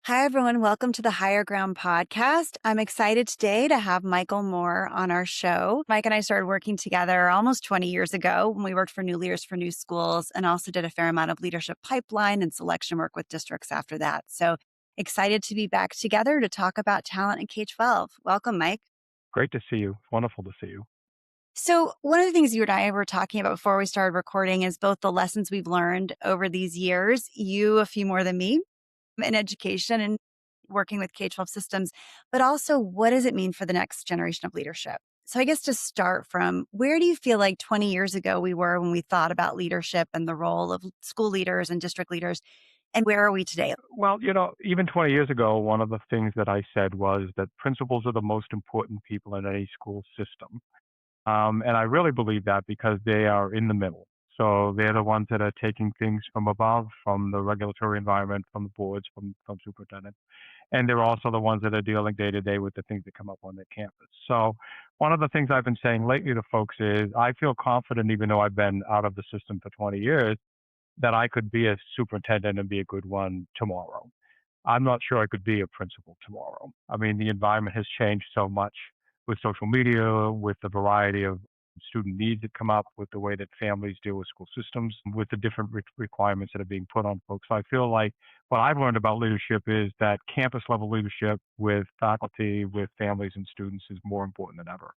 Hi, everyone. Welcome to the Higher Ground podcast. I'm excited today to have Michael Moore on our show. Mike and I started working together almost 20 years ago when we worked for New Leaders for New Schools and also did a fair amount of leadership pipeline and selection work with districts after that. So excited to be back together to talk about talent in K-12. Welcome, Mike. Great to see you. Wonderful to see you. So, one of the things you and I were talking about before we started recording is both the lessons we've learned over these years, you a few more than me, in education and working with K-12 systems, but also what does it mean for the next generation of leadership? So I guess to start from, where do you feel like 20 years ago we were when we thought about leadership and the role of school leaders and district leaders, and where are we today? Well, even 20 years ago, one of the things that I said was that principals are the most important people in any school system. And I really believe that because they are in the middle. So they're the ones that are taking things from above, from the regulatory environment, from the boards, from superintendents. And they're also the ones that are dealing day to day with the things that come up on their campus. So one of the things I've been saying lately to folks is I feel confident, even though I've been out of the system for 20 years, that I could be a superintendent and be a good one tomorrow. I'm not sure I could be a principal tomorrow. I mean, the environment has changed so much with social media, with the variety of student needs that come up, with the way that families deal with school systems, with the different requirements that are being put on folks. So I feel like what I've learned about leadership is that campus level leadership with faculty, with families and students is more important than ever.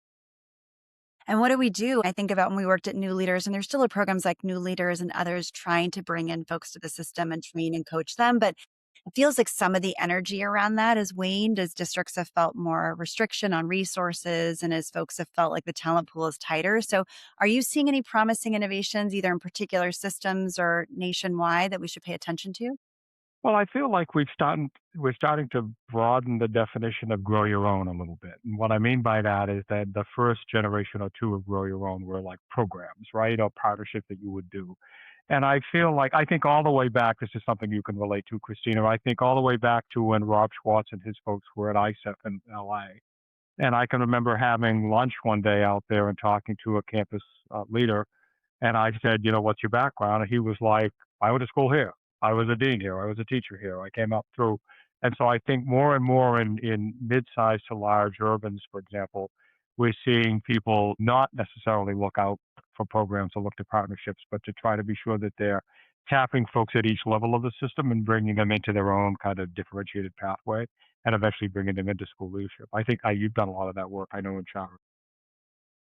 And what do we do? I think about when we worked at New Leaders, and there's still programs like New Leaders and others trying to bring in folks to the system and train and coach them. But it feels like some of the energy around that has waned as districts have felt more restriction on resources and as folks have felt like the talent pool is tighter. So, are you seeing any promising innovations, either in particular systems or nationwide, that we should pay attention to? Well, I feel like we're starting to broaden the definition of grow your own a little bit. And what I mean by that is that the first generation or two of grow your own were like programs, right? Or partnerships that you would do. And I feel like I think all the way back, this is something you can relate to, Christina. I think all the way back to when Rob Schwartz and his folks were at ISEF in LA. And I can remember having lunch one day out there and talking to a campus leader, and I said, what's your background? And he was like, I went to school here. I was a dean here. I was a teacher here. I came up through. And so I think more and more in mid-sized to large urbans, for example, we're seeing people not necessarily look out for programs or look to partnerships, but to try to be sure that they're tapping folks at each level of the system and bringing them into their own kind of differentiated pathway and eventually bringing them into school leadership. I think you've done a lot of that work, I know, in Charter.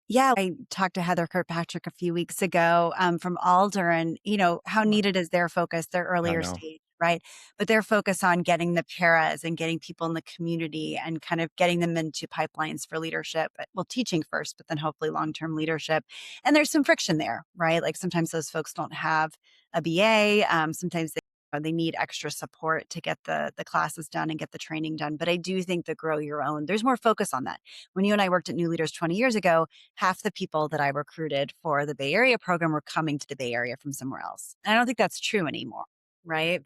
Yeah, I talked to Heather Kirkpatrick a few weeks ago from Alder, and how Right. needed is their focus, their I earlier know. stage, right? But their focus on getting the paras and getting people in the community and kind of getting them into pipelines for leadership. Well, teaching first, but then hopefully long-term leadership. And there's some friction there, right? Like sometimes those folks don't have a BA. Sometimes they need extra support to get the classes done and get the training done. But I do think the grow your own, there's more focus on that. When you and I worked at New Leaders 20 years ago, half the people that I recruited for the Bay Area program were coming to the Bay Area from somewhere else. And I don't think that's true anymore, right?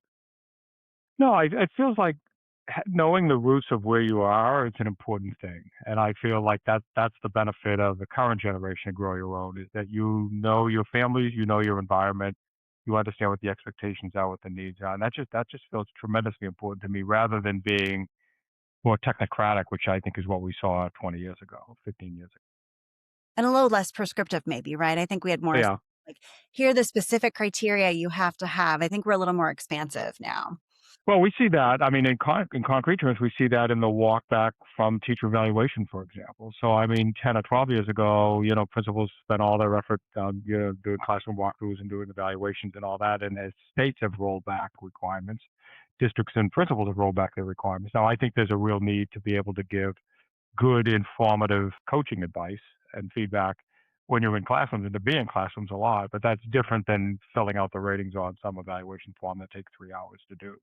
No, it feels like knowing the roots of where you are is an important thing, and I feel like that's the benefit of the current generation of Grow Your Own is that you know your families, you know your environment, you understand what the expectations are, what the needs are, and that just feels tremendously important to me, rather than being more technocratic, which I think is what we saw 20 years ago, 15 years And a little less prescriptive, maybe, right? I think we had ago. more Yeah. like, here are the specific criteria you have to have. I think we're a little more expansive now. Well, we see that. I mean, in concrete terms, we see that in the walk back from teacher evaluation, for example. So, I mean, 10 or 12 years ago, principals spent all their effort, doing classroom walkthroughs and doing evaluations and all that. And as states have rolled back requirements, districts and principals have rolled back their requirements. Now, I think there's a real need to be able to give good, informative coaching advice and feedback when you're in classrooms and to be in classrooms a lot, but that's different than filling out the ratings on some evaluation form that takes 3 hours to do.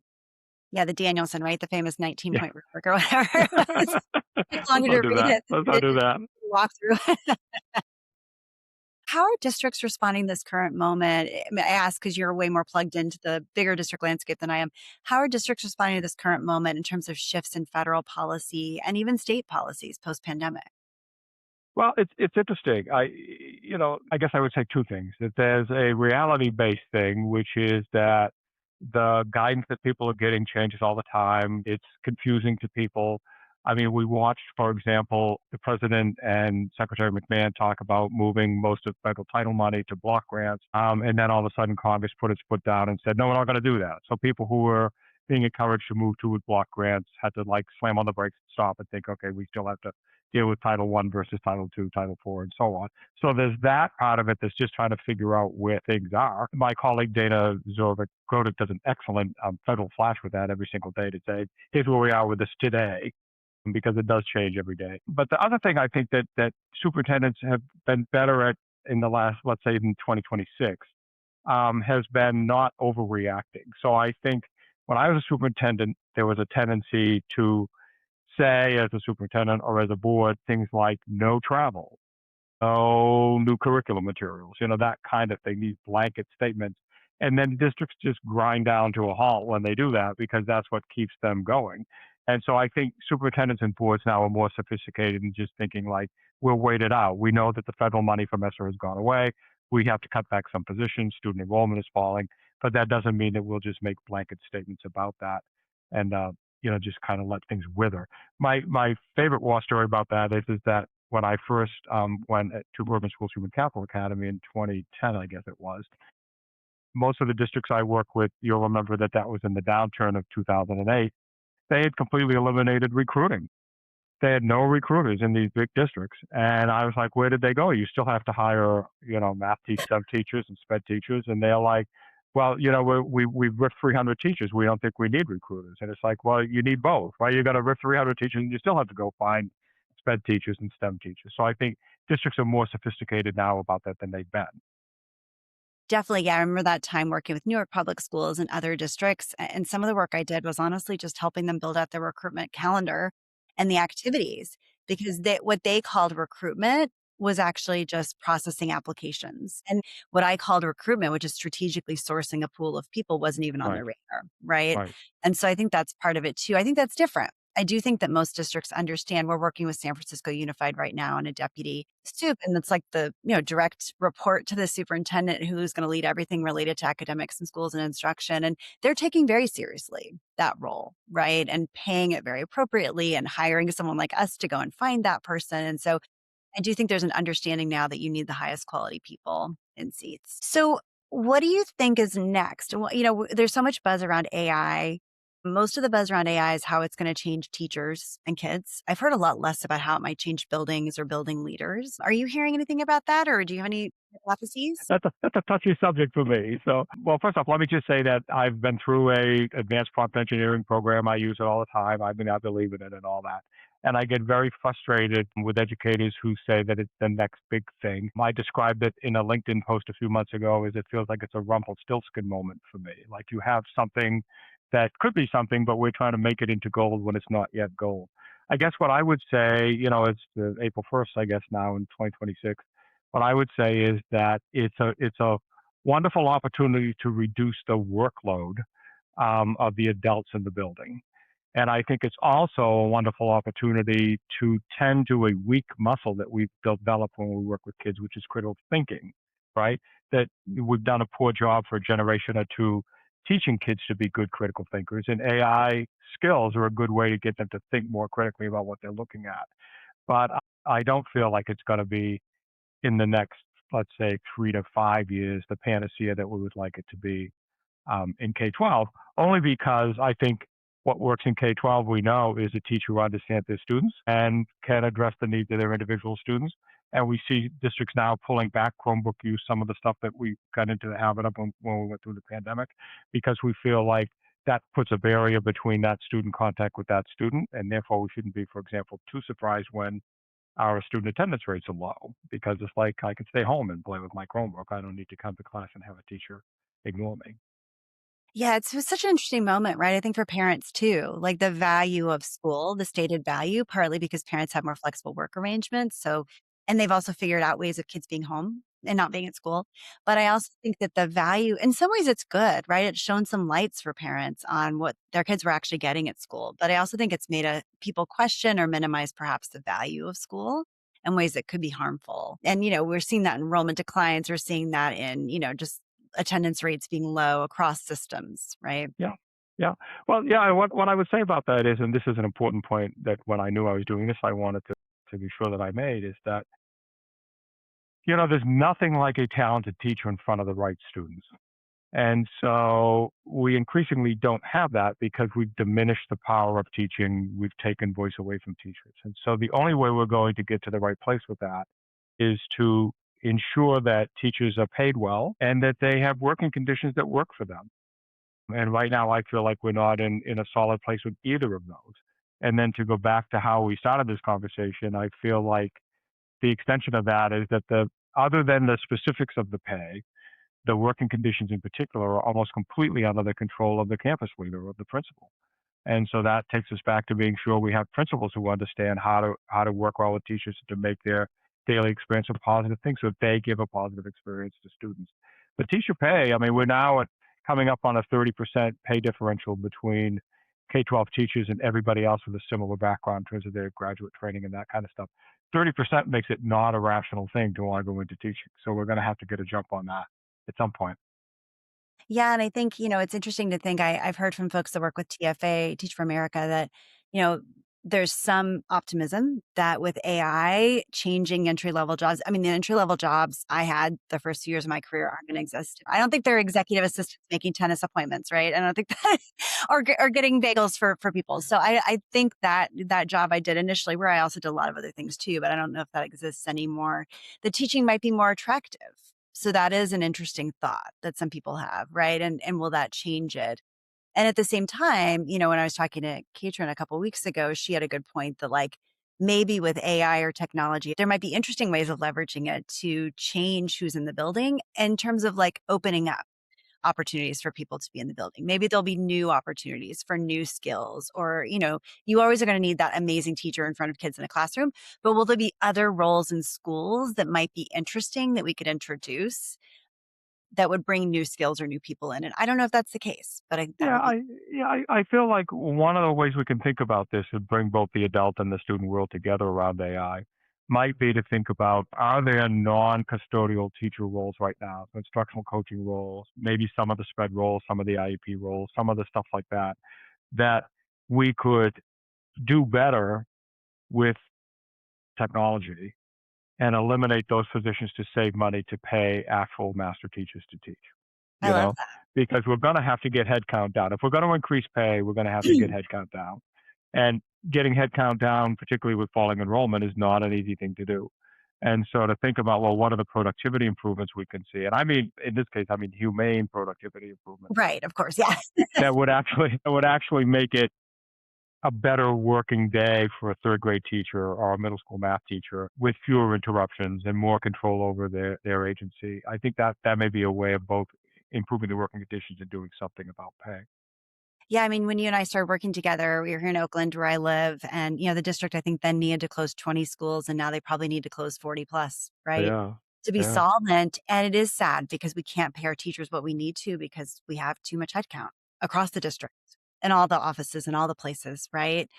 Yeah, the Danielson, right? The famous 19 Yeah. point rubric or whatever. It's take Let's longer not to do read that. it than Let's it not do did that. to walk through. How are districts responding to this current moment? I ask because you're way more plugged into the bigger district landscape than I am. How are districts responding to this current moment in terms of shifts in federal policy and even state policies post pandemic? Well, it's interesting. I guess I would say two things. That there's a reality-based thing, which is that The guidance that people are getting changes all the time. It's confusing to people. I mean, we watched, for example, the president and Secretary McMahon talk about moving most of federal title money to block grants. And then all of a sudden, Congress put its foot down and said, no, we're not going to do that. So people who were being encouraged to move toward block grants had to like slam on the brakes and stop and think, okay, we still have to deal with Title One versus Title Two, Title Four, and so on. So there's that part of it that's just trying to figure out where things are. My colleague Dana Zorvik does an excellent federal flash with that every single day to say, here's where we are with this today, because it does change every day. But the other thing I think that superintendents have been better at in the last, let's say, in 2026, has been not overreacting. So I think when I was a superintendent, there was a tendency to say, as a superintendent or as a board, things like no travel, no new curriculum materials, that kind of thing, these blanket statements. And then districts just grind down to a halt when they do that because that's what keeps them going. And so I think superintendents and boards now are more sophisticated and just thinking like, we'll wait it out. We know that the federal money from ESSER has gone away. We have to cut back some positions. Student enrollment is falling, but that doesn't mean that we'll just make blanket statements about that and, just kind of let things wither. My favorite war story about that is that when I first went to urban schools human capital academy in 2010, I guess it was, most of the districts I work with, you'll remember that was in the downturn of 2008. They had completely eliminated recruiting. They had no recruiters in these big districts, and I was like, where did they go? You still have to hire math sub teachers and sped teachers, and they're like, well, we've ripped 300 teachers. We don't think we need recruiters. And it's like, well, you need both, right? You got to rip 300 teachers, and you still have to go find sped teachers and STEM teachers. So I think districts are more sophisticated now about that than they've been. Definitely, yeah, I remember that time working with New York Public Schools and other districts, and some of the work I did was honestly just helping them build out their recruitment calendar and the activities, because what they called recruitment was actually just processing applications, and what I called recruitment, which is strategically sourcing a pool of people, wasn't even on Right, their radar, right? right. And so I think that's part of it too. I think that's different. I do think that most districts understand. We're working with San Francisco Unified right now on a deputy soup, and it's like the direct report to the superintendent who's going to lead everything related to academics and schools and instruction. And they're taking very seriously that role, right? And paying it very appropriately and hiring someone like us to go and find that person. And so I do think there's an understanding now that you need the highest quality people in seats. So, what do you think is next? Well, there's so much buzz around AI. Most of the buzz around AI is how it's going to change teachers and kids. I've heard a lot less about how it might change buildings or building leaders. Are you hearing anything about that, or do you have any hypotheses? That's a touchy subject for me. So, well, first off, let me just say that I've been through a advanced prompt engineering program. I use it all the time. I believe in it and all that. And I get very frustrated with educators who say that it's the next big thing. I described it in a LinkedIn post a few months ago as it feels like it's a Rumpelstiltskin moment for me. Like you have something that could be something, but we're trying to make it into gold when it's not yet gold. I guess what I would say, it's April 1st, I guess now in 2026. What I would say is that it's a wonderful opportunity to reduce the workload of the adults in the building. And I think it's also a wonderful opportunity to tend to a weak muscle that we've developed when we work with kids, which is critical thinking, right? That we've done a poor job for a generation or two teaching kids to be good critical thinkers. And AI skills are a good way to get them to think more critically about what they're looking at. But I don't feel like it's going to be in the next, let's say, 3 to 5 years, the panacea that we would like it to be in K-12, only because I think what works in K-12 we know is a teacher who understands their students and can address the needs of their individual students. And we see districts now pulling back Chromebook use, some of the stuff that we got into the habit of when we went through the pandemic, because we feel like that puts a barrier between that student contact with that student. And therefore, we shouldn't be, for example, too surprised when our student attendance rates are low, because it's like I can stay home and play with my Chromebook. I don't need to come to class and have a teacher ignore me. Yeah, it's such an interesting moment, right? I think for parents too, like the value of school, the stated value, partly because parents have more flexible work arrangements. So, and they've also figured out ways of kids being home and not being at school. But I also think that the value, in some ways, it's good, right? It's shown some lights for parents on what their kids were actually getting at school. But I also think it's made people question or minimize perhaps the value of school in ways that could be harmful. And, we're seeing that in enrollment declines. We're seeing that in, just attendance rates being low across systems, right? Yeah. Yeah. Well, yeah, what I would say about that is, and this is an important point that when I knew I was doing this, I wanted to be sure that I made, is that, there's nothing like a talented teacher in front of the right students. And so we increasingly don't have that because we've diminished the power of teaching. We've taken voice away from teachers. And so the only way we're going to get to the right place with that is to ensure that teachers are paid well and that they have working conditions that work for them. And right now, I feel like we're not in a solid place with either of those. And then to go back to how we started this conversation, I feel like the extension of that is that other than the specifics of the pay, the working conditions in particular are almost completely under the control of the campus leader or the principal. And so that takes us back to being sure we have principals who understand how to work well with teachers to make their daily experience a positive thing so that they give a positive experience to students. The teacher pay, I mean, we're now coming up on a 30% pay differential between K-12 teachers and everybody else with a similar background in terms of their graduate training and that kind of stuff. 30% makes it not a rational thing to want to go into teaching. So we're going to have to get a jump on that at some point. Yeah, and I think, it's interesting to think I've heard from folks that work with TFA, Teach for America, that, you know, there's some optimism that with AI changing entry level jobs, I mean, the entry level jobs I had the first few years of my career aren't going to exist. I don't think they're executive assistants making tennis appointments, right? I don't think that or getting bagels for people. So I think that job I did initially, where I also did a lot of other things too, but I don't know if that exists anymore. The teaching might be more attractive. So that is an interesting thought that some people have, right? And will that change it? And at the same time, when I was talking to Katrin a couple weeks ago, she had a good point that like maybe with AI or technology, there might be interesting ways of leveraging it to change who's in the building in terms of like opening up opportunities for people to be in the building. Maybe there'll be new opportunities for new skills, or, you always are going to need that amazing teacher in front of kids in a classroom, but will there be other roles in schools that might be interesting that we could introduce that would bring new skills or new people in? And I don't know if that's the case, but that Yeah, would be. I feel like one of the ways we can think about this and bring both the adult and the student world together around AI might be to think about, are there non-custodial teacher roles right now, so instructional coaching roles, maybe some of the spread roles, some of the IEP roles, some of the stuff like that, that we could do better with technology and eliminate those positions to save money to pay actual master teachers to teach, I you love know, because we're going to have to get headcount down. If we're going to increase pay, we're going to have to get that. headcount down. And getting headcount down, particularly with falling enrollment, is not an easy thing to do. And so to think about, well, what are the productivity improvements we can see? And I mean, in this case, I mean humane productivity improvements Right, of course, yes. that would actually make it a better working day for a third grade teacher or a middle school math teacher with fewer interruptions and more control over their agency. I think that may be a way of both improving the working conditions and doing something about pay. Yeah, I mean, when you and I started working together, we were here in Oakland where I live, and, the district, I think, then needed to close 20 schools, and now they probably need to close 40 plus, right? Yeah. To be Yeah. solvent. And it is sad because we can't pay our teachers what we need to because we have too much headcount across the district and all the offices and all the places, right?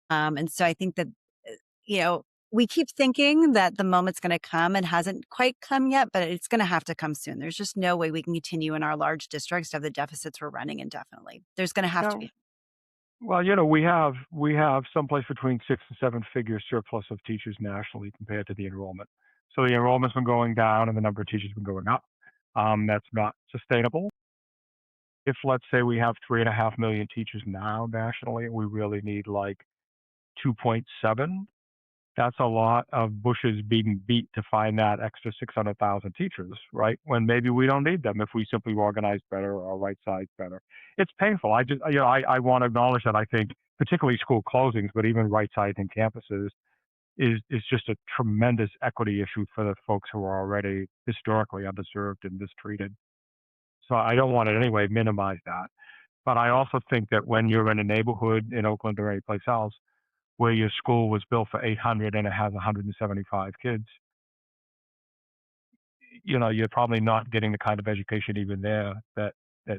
And so I think that, uh, you know, we keep thinking that the moment's going to come and hasn't quite come yet, but it's going to have to come soon. There's just no way we can continue in our large districts to have the deficits we're running indefinitely. There's going to have to Yeah. be. Well, we have someplace between 6 and 7 figure surplus of teachers nationally compared to the enrollment. So the enrollment's been going down and the number of teachers has been going up. That's not sustainable. If let's say we have 3.5 million teachers now nationally, we really need like 2.7. That's a lot of bushes being beat to find that extra 600,000 teachers, right? When maybe we don't need them if we simply organize better or right size better. It's painful. I want to acknowledge that I think, particularly school closings, but even right sizing campuses is just a tremendous equity issue for the folks who are already historically underserved and mistreated. So I don't want to in any way minimize that. But I also think that when you're in a neighborhood in Oakland or any place else where your school was built for 800 and it has 175 kids, you're probably not getting the kind of education even there that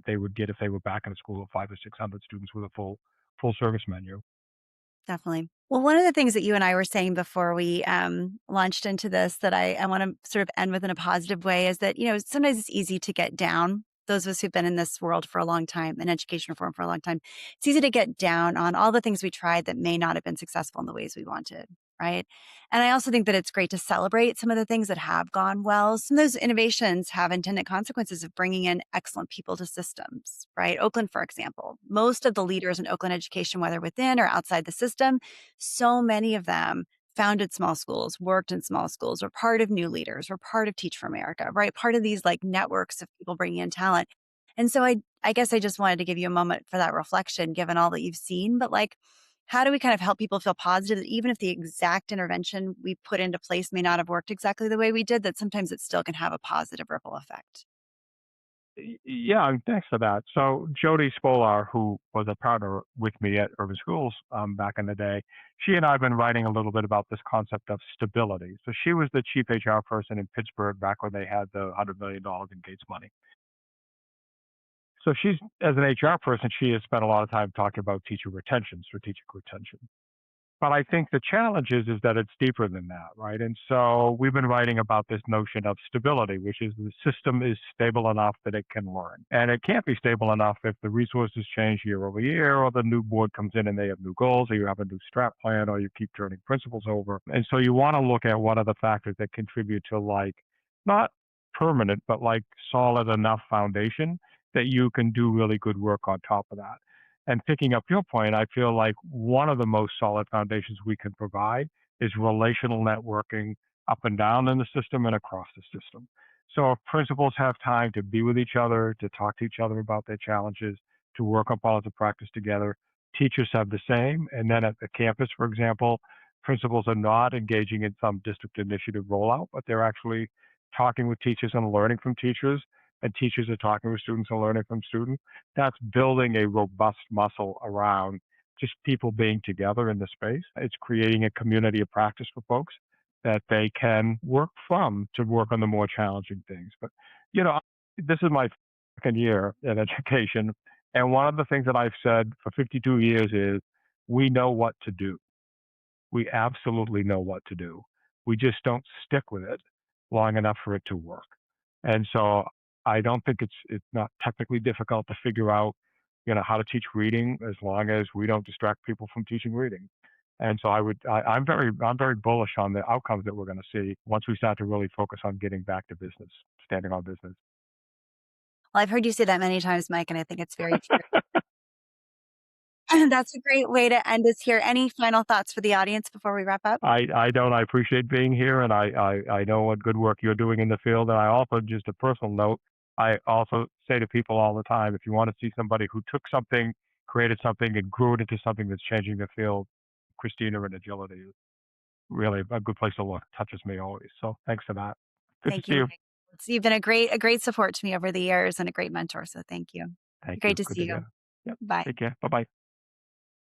they would get if they were back in a school of 500 or 600 students with a full service menu. Definitely. Well, one of the things that you and I were saying before we launched into this that I want to sort of end with in a positive way is that, sometimes it's easy to get down. Those of us who've been in this world for a long time, in education reform for a long time, it's easy to get down on all the things we tried that may not have been successful in the ways we wanted. Right. And I also think that it's great to celebrate some of the things that have gone well. Some of those innovations have intended consequences of bringing in excellent people to systems, right? Oakland, for example, most of the leaders in Oakland education, whether within or outside the system, so many of them founded small schools, worked in small schools, were part of new leaders, were part of Teach for America, right? Part of these like networks of people bringing in talent. And so I guess I just wanted to give you a moment for that reflection, given all that you've seen. But like, how do we kind of help people feel positive that even if the exact intervention we put into place may not have worked exactly the way we did, that sometimes it still can have a positive ripple effect? Yeah, and thanks for that. So Jody Spolar, who was a partner with me at Urban Schools back in the day, she and I have been writing a little bit about this concept of stability. So she was the chief HR person in Pittsburgh back when they had the $100 million in Gates money. So she's, as an HR person, she has spent a lot of time talking about teacher retention, strategic retention. But I think the challenge is that it's deeper than that, right? And so we've been writing about this notion of stability, which is the system is stable enough that it can learn. And it can't be stable enough if the resources change year over year, or the new board comes in and they have new goals, or you have a new strat plan, or you keep turning principles over. And so you want to look at what are the factors that contribute to like not permanent, but like solid enough foundation that you can do really good work on top of that. And picking up your point, I feel like one of the most solid foundations we can provide is relational networking up and down in the system and across the system. So if principals have time to be with each other, to talk to each other about their challenges, to work on policy practice together, teachers have the same. And then at the campus, for example, principals are not engaging in some district initiative rollout, but they're actually talking with teachers and learning from teachers, and teachers are talking with students and learning from students. That's building a robust muscle around just people being together in the space. It's creating a community of practice for folks that they can work from to work on the more challenging things. But, you know, this is my second year in education. And one of the things that I've said for 52 years is we know what to do. We absolutely know what to do. We just don't stick with it long enough for it to work. And so I don't think it's not technically difficult to figure out, how to teach reading as long as we don't distract people from teaching reading. And so I'm very bullish on the outcomes that we're going to see once we start to really focus on getting back to business, standing on business. Well, I've heard you say that many times, Mike, and I think it's very true. That's a great way to end us here. Any final thoughts for the audience before we wrap up? I don't. I appreciate being here, and I know what good work you're doing in the field. And I also, just a personal note, I also say to people all the time, if you want to see somebody who took something, created something, and grew it into something that's changing the field, Christina and Agility is really a good place to look. Touches me always. So thanks for that. Good to Thank see you, you. Mike. You've been a great support to me over the years and a great mentor. So thank you. Thank Great you. to Good see to you. hear. Yep. Bye. Take care. Bye bye.